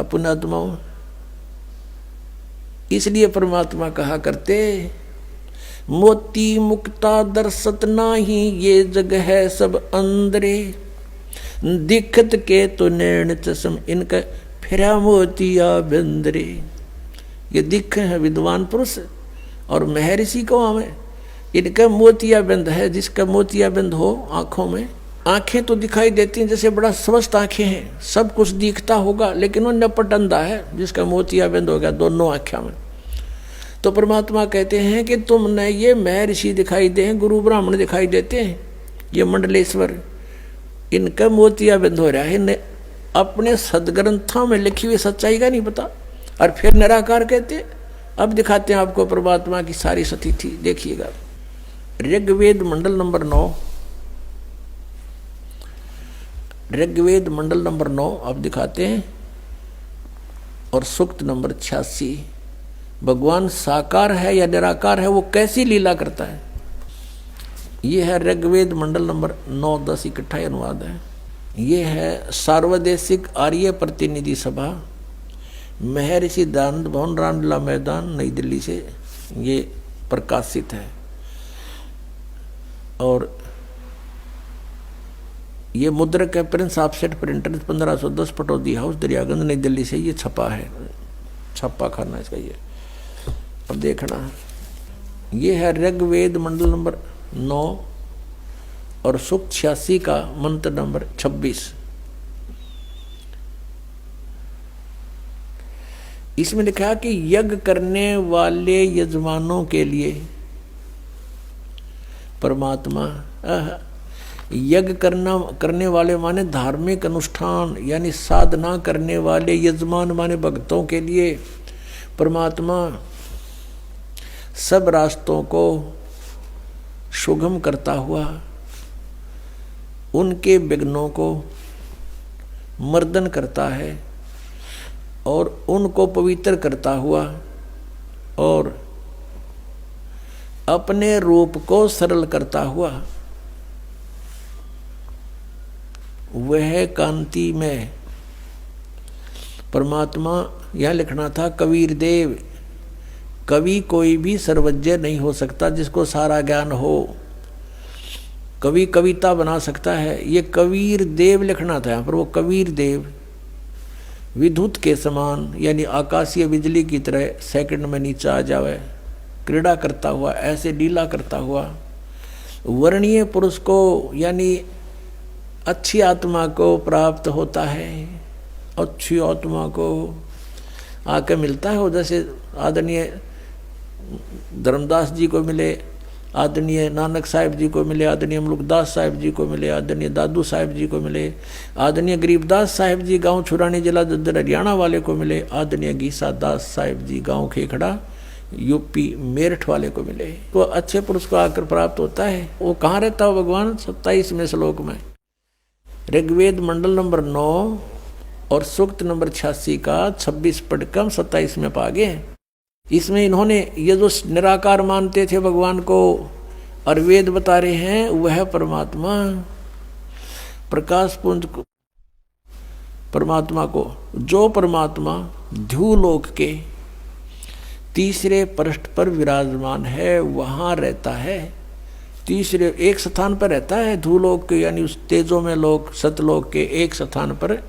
पुण्यात्माओं, इसलिए परमात्मा कहा करते, मोती मुक्ता दर्शत नाही, ये जग है सब अंदरे, दिखत के तो नैन चश्म, इनका फिरा मोतिया बंदरे। ये दिख है विद्वान पुरुष और महर्षि को हमें, इनका मोतिया बंद है। जिसका मोतिया बंद हो आंखों में, आंखें तो दिखाई देती हैं जैसे बड़ा स्वस्थ आंखें हैं, सब कुछ दिखता होगा, लेकिन वो नपट अंधा है जिसका मोतिया बंद हो गया दोनों आंखों में। तो परमात्मा कहते हैं कि तुमने ये महर्षि दिखाई दे, गुरु ब्राह्मण दिखाई देते हैं, ये मंडलेश्वर, इनका मोतिया बंद हो रहा है, इन्हें अपने सदग्रंथों में लिखी हुई सच्चाई का नहीं पता। और फिर निराकार कहते। अब दिखाते हैं आपको परमात्मा की सारी स्थिति, देखिएगा। ऋग्वेद मंडल नंबर 9, ऋग्वेद मंडल नंबर 9 अब दिखाते हैं, और सूक्त नंबर 86। भगवान साकार है या निराकार है, वो कैसी लीला करता है। ये है ऋग्वेद मंडल नंबर 9, 10 इकट्ठा अनुवाद है। ये है सार्वदेशिक आर्य प्रतिनिधि सभा, महर्षि दयानंद भवन, रामलीला मैदान, नई दिल्ली से ये प्रकाशित है। और ये मुद्रक है Prince offset printer, 1510 Pataudi house, Daryaganj, नई दिल्ली से ये छपा है, छप्पा खाना इसका ये। अब देखना, ये है ऋग्वेद मंडल नंबर 9 और सूक्त 86 का मंत्र नंबर 26। इसमें लिखा कि यज्ञ करने वाले यजमानों के लिए परमात्मा, यज्ञ करने वाले माने धार्मिक अनुष्ठान यानी साधना करने वाले, यजमान माने भक्तों के लिए परमात्मा सब रास्तों को सुगम करता हुआ, उनके विघ्नों को मर्दन करता है और उनको पवित्र करता हुआ, और अपने रूप को सरल करता हुआ, वह कांति में परमात्मा। यह लिखना था कबीर देव। कवि कोई भी सर्वज्ञ नहीं हो सकता जिसको सारा ज्ञान हो। कवि कविता बना सकता है, ये कबीर देव लिखना था यहाँ पर। वो कबीर देव विद्युत के समान यानी आकाशीय बिजली की तरह सेकंड में नीचे आ जावे, क्रीड़ा करता हुआ, ऐसे लीला करता हुआ वर्णीय पुरुष को यानी अच्छी आत्मा को प्राप्त होता है। अच्छी आत्मा को आके मिलता है, वो जैसे आदरणीय धर्मदास जी को मिले, आदरणीय नानक साहिब जी को मिले, आदरणीय मुलुकदास साहिब जी को मिले, आदरणीय दादू साहिब जी को मिले, आदरणीय गरीबदास साहिब जी गांव छुरानी जिला जद्दर हरियाणा वाले को मिले, आदरणीय गीसा दास साहिब जी गांव खेखड़ा यूपी मेरठ वाले को मिले। तो अच्छे पुरुष को आकर प्राप्त होता है। वो कहाँ रहता हो भगवान? 27वें श्लोक में, ऋग्वेद मंडल नंबर 9 और सूक्त नंबर 86 का 26 पढ़कर हम 27 में पा गए। इसमें इन्होंने ये जो निराकार मानते थे भगवान को, और वेद बता रहे हैं वह परमात्मा प्रकाश पुंज को, परमात्मा को, जो परमात्मा ध्युलोक के तीसरे पृष्ठ पर विराजमान है, वहाँ रहता है। तीसरे एक स्थान पर रहता है ध्युलोक के, यानी उस तेजो में लोक सतलोक के एक स्थान पर,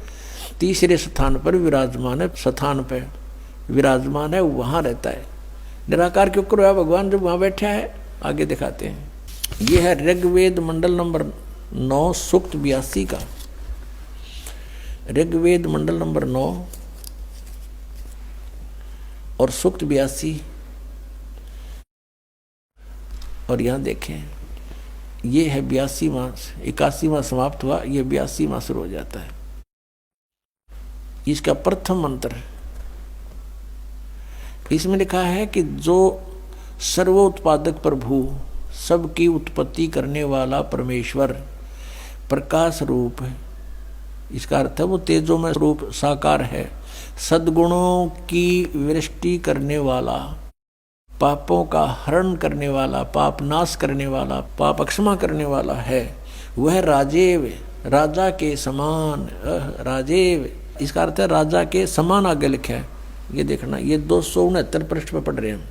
तीसरे स्थान पर विराजमान है, स्थान पर विराजमान है, वहाँ रहता है। निराकार क्यों करो भगवान जब वहाँ बैठा है? आगे दिखाते हैं। ये है ऋग्वेद मंडल नंबर 9 सूक्त 82 का, ऋग्वेद मंडल नंबर 9 और सूक्त 82। और यहाँ देखें, ये है 82वां, 81वां समाप्त हुआ, ये 82वां शुरू हो जाता है। इसका प्रथम मंत्र, इसमें लिखा है कि जो सर्वोत्पादक प्रभु, सबकी उत्पत्ति करने वाला परमेश्वर, प्रकाश रूप है। इसका अर्थ है वो तेजो में रूप साकार है, सद्गुणों की वृष्टि करने वाला, पापों का हरण करने वाला, पाप नाश करने वाला, पाप क्षमा करने वाला है। वह राजेव, राजा के समान, राजेव इसका अर्थ है राजा के समान आगे लिखा है। ये देखना, ये 269 पृष्ठ पर पढ़ रहे हैं।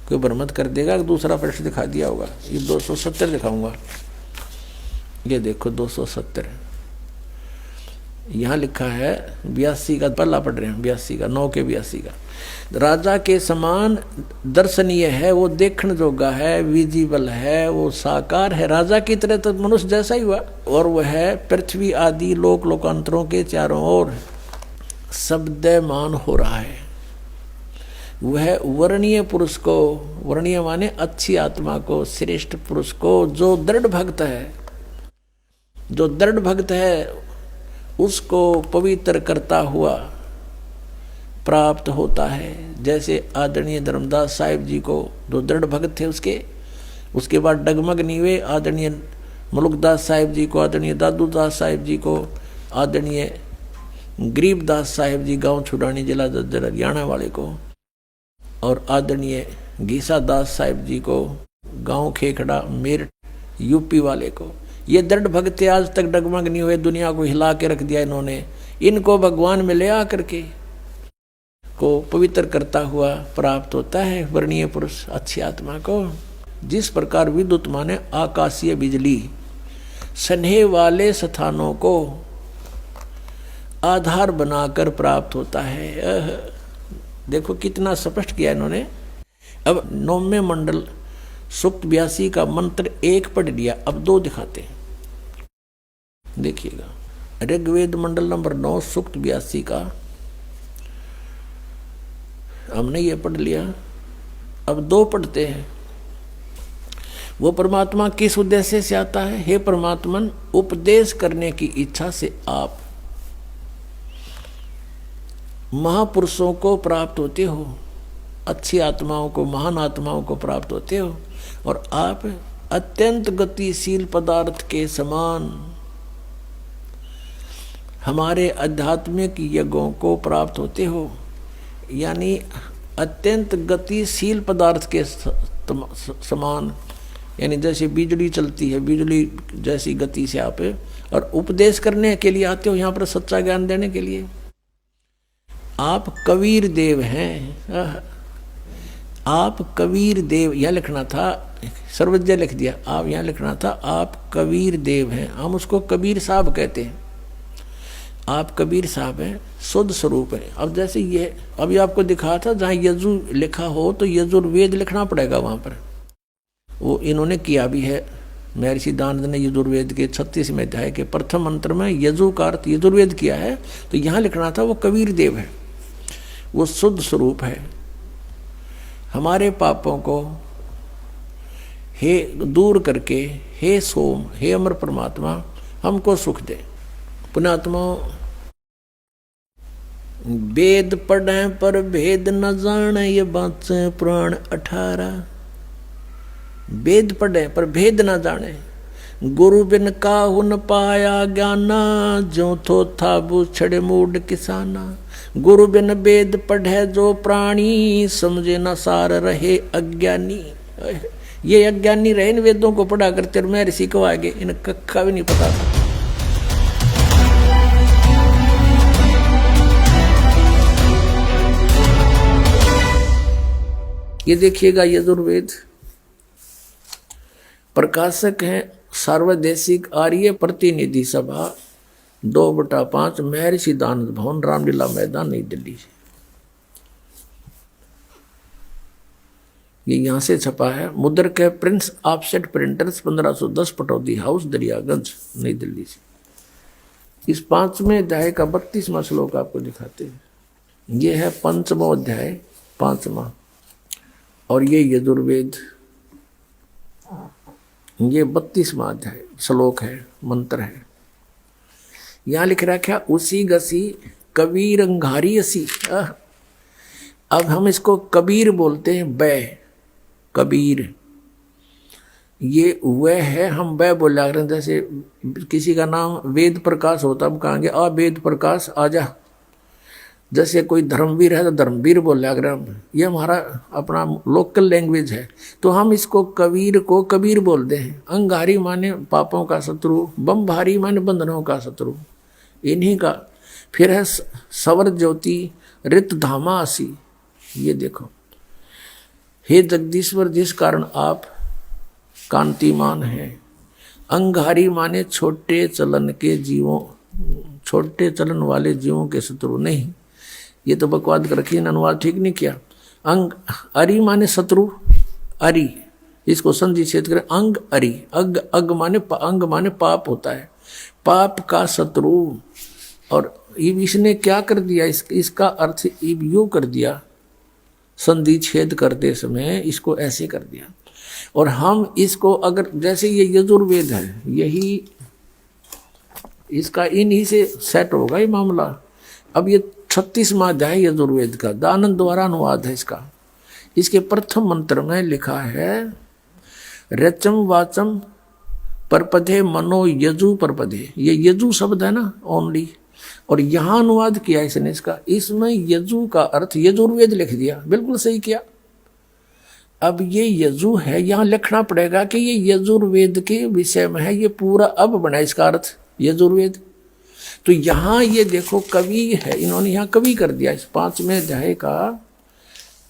कोई भ्रमत कर देगा कि दूसरा पृष्ठ दिखा दिया होगा। ये 270 दिखाऊंगा। ये देखो 270 यहाँ लिखा है। 82 का पल्ला पढ़ रहे हैं, 82 का 9 के 82 का। राजा के समान दर्शनीय है, वो देखने जोगा है, विजिबल है, वो साकार है। राजा की तरह तो मनुष्य जैसा ही हुआ। और वह है पृथ्वी आदि लोक लोकांतरों के चारों ओर शब्दमान हो रहा है। वह वर्णीय पुरुष को, वर्णीय माने अच्छी आत्मा को, श्रेष्ठ पुरुष को, जो दृढ़ भक्त है, जो दृढ़ भक्त है उसको पवित्र करता हुआ प्राप्त होता है। जैसे आदरणीय धर्मदास साहिब जी को, जो दृढ़ भक्त थे उसके बाद डगमग नीवे आदरणीय मुलुकदास साहिब जी को, आदरणीय दादूदास साहिब जी को, आदरणीय गरीबदास साहिब जी गांव छुड़ानी जिला जज्जर हरियाणा वाले को, और आदरणीय गीसा दास साहिब जी को गांव खेखड़ा मेरठ यूपी वाले को। ये दृढ़ भक्त आज तक डगमग नहीं हुए, दुनिया को हिला के रख दिया इन्होंने। इनको भगवान में ले आकर के को पवित्र करता हुआ प्राप्त होता है वर्णीय पुरुष अच्छी आत्मा को। जिस प्रकार विद्युत माने आकाशीय बिजली स्नेह वाले स्थानों को आधार बनाकर प्राप्त होता है। देखो कितना स्पष्ट किया इन्होंने। अब 9वें मंडल सूक्त 82 का मंत्र 1 पढ़ लिया, अब 2 दिखाते हैं। देखिएगा, ऋग्वेद मंडल नंबर 9 सूक्त 82 का हमने ये पढ़ लिया, अब 2 पढ़ते हैं। वो परमात्मा किस उद्देश्य से आता है? हे परमात्मन, उपदेश करने की इच्छा से आप महापुरुषों को प्राप्त होते हो, अच्छी आत्माओं को, महान आत्माओं को प्राप्त होते हो, और आप अत्यंत गतिशील पदार्थ के समान हमारे आध्यात्मिक यज्ञों को प्राप्त होते हो। यानी अत्यंत गतिशील पदार्थ के समान, यानी जैसे बिजली चलती है, बिजली जैसी गति से आप, और उपदेश करने के लिए आते हो यहाँ पर, सच्चा ज्ञान देने के लिए। आप कबीर देव हैं। आप कबीर देव, यह लिखना था, सर्वज्ञ लिख दिया, आप यहाँ लिखना था आप कबीर देव हैं। हम उसको कबीर साहब कहते हैं। आप कबीर साहब हैं, शुद्ध स्वरूप है। अब जैसे ये अभी आपको दिखा था, जहाँ यजु लिखा हो तो यजुर्वेद लिखना पड़ेगा वहाँ पर। वो इन्होंने किया भी है। महर्षि दानंद ने यजुर्वेद के 36वें अध्याय के प्रथम मंत्र में यजु का अर्थ यजुर्वेद किया है, तो यहाँ लिखना था वो कबीर देव है, वो शुद्ध स्वरूप है। हमारे पापों को हे दूर करके, हे सोम, हे अमर परमात्मा, हमको सुख दे। पुण्यात्मा, वेद पढ़े पर भेद न जाने, ये बात से पुराण 18। वेद पढ़े पर भेद न जाने, गुरु बिन काहू न पाया ज्ञाना, जो थो था बूछड़े मूड किसाना। गुरु बिन वेद पढ़े जो प्राणी, समझे न सार रहे अज्ञानी। ये अज्ञानी रहे इन वेदों को पढ़ा करते, और मैं ऋषि को आगे इन कक्का भी नहीं पता था। ये देखिएगा, यजुर्वेद प्रकाशक हैं सार्वदेशिक आर्य प्रतिनिधि सभा 2/5 महर्षि दानंद भवन, रामलीला मैदान, नई दिल्ली से। ये यहाँ से छपा है। मुद्रक है Prince offset printers, 1510 Pataudi house, Daryaganj, नई दिल्ली से। इस 5वें अध्याय का 32वां श्लोक आपको दिखाते हैं। ये है 5वां अध्याय, 5वां, और ये यजुर्वेद, ये 32वां अध्याय श्लोक है, मंत्र है। यहाँ लिख रखा उसी गसी कबीर अंगारी असी। अब हम इसको कबीर बोलते हैं, बै कबीर, ये वह है, हम बै बोला करें। जैसे किसी का नाम वेद प्रकाश होता, हम कहेंगे आ वेद प्रकाश आजा। जैसे कोई धर्मवीर है तो धर्मवीर बोला करें हम, ये हमारा अपना लोकल लैंग्वेज है। तो हम इसको कबीर को कबीर बोलते हैं। अंगारी माने पापों का शत्रु, बम भारी माने बंधनों का शत्रु, इन्हीं का। फिर है सवर ज्योति रित धामा आसी। ये देखो, हे जगदीश्वर जिस कारण आप कांतिमान हैं। अंगारी माने छोटे चलन के जीवों, छोटे चलन वाले जीवों के शत्रु नहीं। ये तो बकवाद कर रखी, अनुवाद ठीक नहीं किया। अंग अरि माने शत्रु, अरि इसको संधि छेद करें, अंग अरि, अग अग माने अंग माने पाप होता है, पाप का शत्रु। और इसने क्या कर दिया, इसका अर्थ यूं कर दिया, संधि छेद करते समय इसको ऐसे कर दिया। और हम इसको अगर जैसे ये यजुर्वेद है, यही इसका इन्हीं से सेट होगा ये मामला। अब ये 36वां अध्याय यजुर्वेद का दानंद द्वारा अनुवाद है इसका। इसके प्रथम मंत्र में लिखा है रचम वाचम परपधे मनो यजु परपधे। ये यजु शब्द है ना ओनली, और यहां अनुवाद किया इसने इसका, इसमें यजु का अर्थ यजुर्वेद लिख दिया, बिल्कुल सही किया। अब ये यजु है, यहां लिखना पड़ेगा कि ये यजुर्वेद के विषय में है, ये पूरा अब बना इसका अर्थ यजुर्वेद। तो यहां ये देखो कवि है, इन्होंने यहां कवि कर दिया इस 5वें अध्याय का।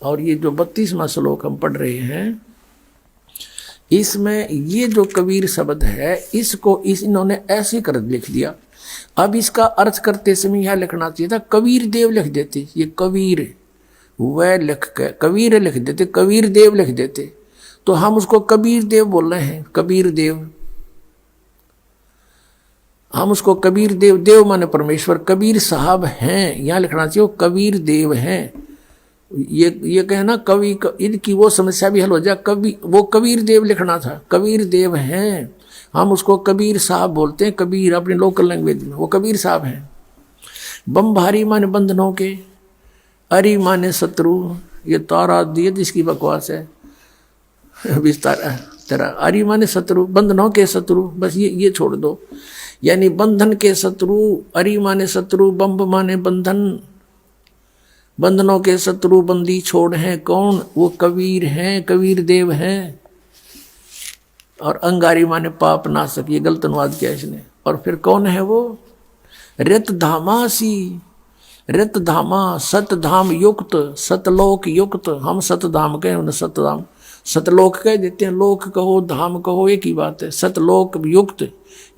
और ये जो 32वां श्लोक हम पढ़ रहे हैं, इसमें ये जो कबीर शब्द है इसको इन्होंने ऐसे कर लिख दिया। अब इसका अर्थ करते समय यह लिखना चाहिए था कबीर देव लिख देते, ये कबीर वह लिख के कबीर लिख देते, कबीर देव लिख देते, तो हम उसको कबीर देव बोल रहे हैं, कबीर देव। हम उसको कबीर देव, देव माने परमेश्वर, कबीर साहब हैं, यहां लिखना चाहिए कबीर देव हैं। ये कहना कवि इनकी वो समस्या भी हल हो जाए, कवि वो कबीर देव लिखना था, कबीर देव हैं, हम उसको कबीर साहब बोलते हैं, कबीर अपने लोकल लैंग्वेज में, वो कबीर साहब हैं। बम भारी माने बंधनों के, अरि माने शत्रु, ये तारा दिए जिसकी बकवास है विस्तार तेरा। अरि माने शत्रु, बंधनों के शत्रु, बस ये छोड़ दो, यानी बंधन के शत्रु। अरि माने शत्रु, बम्ब माने बंधन, बंधनों के शत्रु बंदी छोड़ हैं कौन, वो कबीर हैं, कबीर देव हैं। और अंगारी माने पाप नाशक, ये गलत अनुवाद किया इसने। और फिर कौन है वो, रित धामासी, रित धामा सतधाम युक्त, सतलोक युक्त। हम सतधाम कहें, उन्हें सतधाम, सतलोक कह देते हैं, लोक कहो धाम कहो एक ही बात है। सतलोक युक्त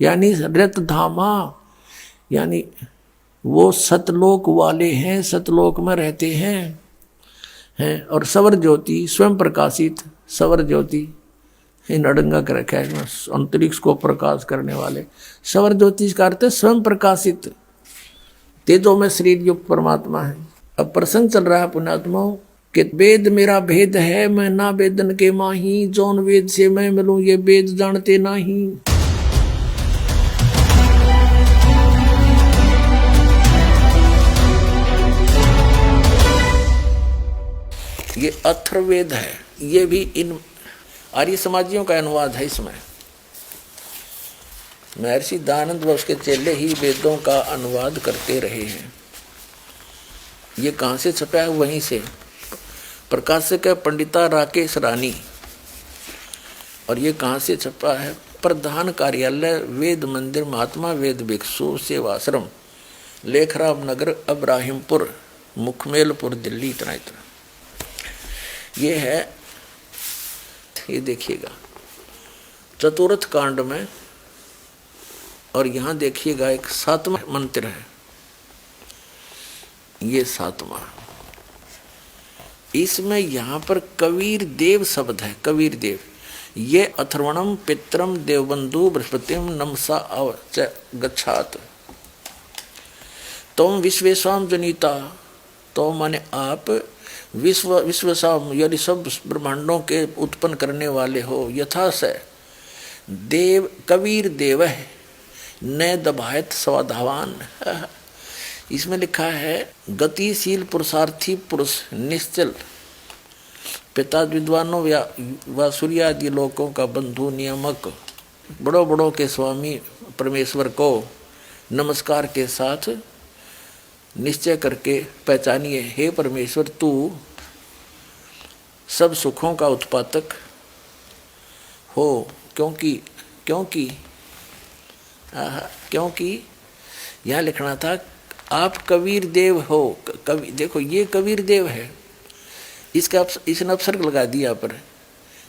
यानी रित धामा, यानी वो सतलोक वाले हैं, सतलोक में रहते हैं। और सवर ज्योति स्वयं प्रकाशित, सवर ज्योति इन अड़ंगा कर रखा है, अंतरिक्ष को प्रकाश करने वाले। सवर ज्योति का अर्थ है स्वयं प्रकाशित, तेजो में शरीर युक्त परमात्मा है। अब प्रसंग चल रहा है पुण्यात्माओं कि वेद मेरा भेद है, मैं ना वेदन के माही, जौन वेद से मैं मिलूं ये वेद जानते नहीं। ये अथर्ववेद है, ये भी इन आर्य समाजियों का अनुवाद है। इसमें महर्षि दयानंद व उसके चेले ही वेदों का अनुवाद करते रहे हैं। ये कहाँ से छपा है, वहीं से प्रकाशक है पंडिता राकेश रानी। और ये कहाँ से छपा है, प्रधान कार्यालय वेद मंदिर महात्मा वेद भिक्षु सेवाश्रम लेखराम नगर अब्राहिमपुर मुखमेलपुर दिल्ली। इतना इतना ये है। ये देखिएगा चतुर्थ कांड में, और यहां देखिएगा एक 7वां मंत्र है, ये 7वां। इसमें यहां पर कबीर देव शब्द है, कबीर देव। ये अथर्वणम पित्रम देवबंधु बृहस्पतिम नमसा गच्छात तुम विश्वेश्वाम जनिता, तो माने आप विश्वसाम यानी सब ब्रह्मांडों के उत्पन्न करने वाले हो। यथा से देव कबीर देव है न दबायत स्वाधावान। इसमें लिखा है गतिशील पुरुषार्थी पुरुष निश्चल पिता विद्वानों व सूर्यादि लोकों का बंधु नियामक बड़ों बड़ों के स्वामी परमेश्वर को नमस्कार के साथ निश्चय करके पहचानिए, हे परमेश्वर तू सब सुखों का उत्पादक हो। क्योंकि यहाँ लिखना था आप कबीर देव हो। कबीर देखो ये कबीर देव है, इसका इसने अपसर्ग लगा दिया पर,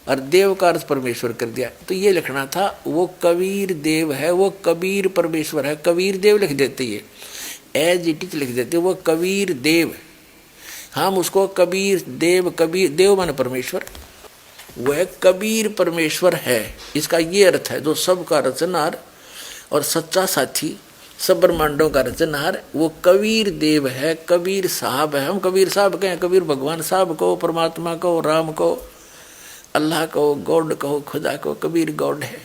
और देव का अर्थ परमेश्वर कर दिया। तो ये लिखना था वो कबीर देव है, वो कबीर परमेश्वर है। कबीर देव लिख देते, ये एज इट इज लिख देते, वो कबीर देव। हम उसको कबीर देव माने परमेश्वर, वह कबीर परमेश्वर है। इसका ये अर्थ है, जो सबका रचनहार और सच्चा साथी, सब ब्रह्मांडों का रचनहार वो कबीर देव है, कबीर साहब है। हम कबीर साहब कहें, कबीर भगवान साहब को, परमात्मा को, राम को, अल्लाह को, गॉड को, खुदा को, कबीर गॉड है।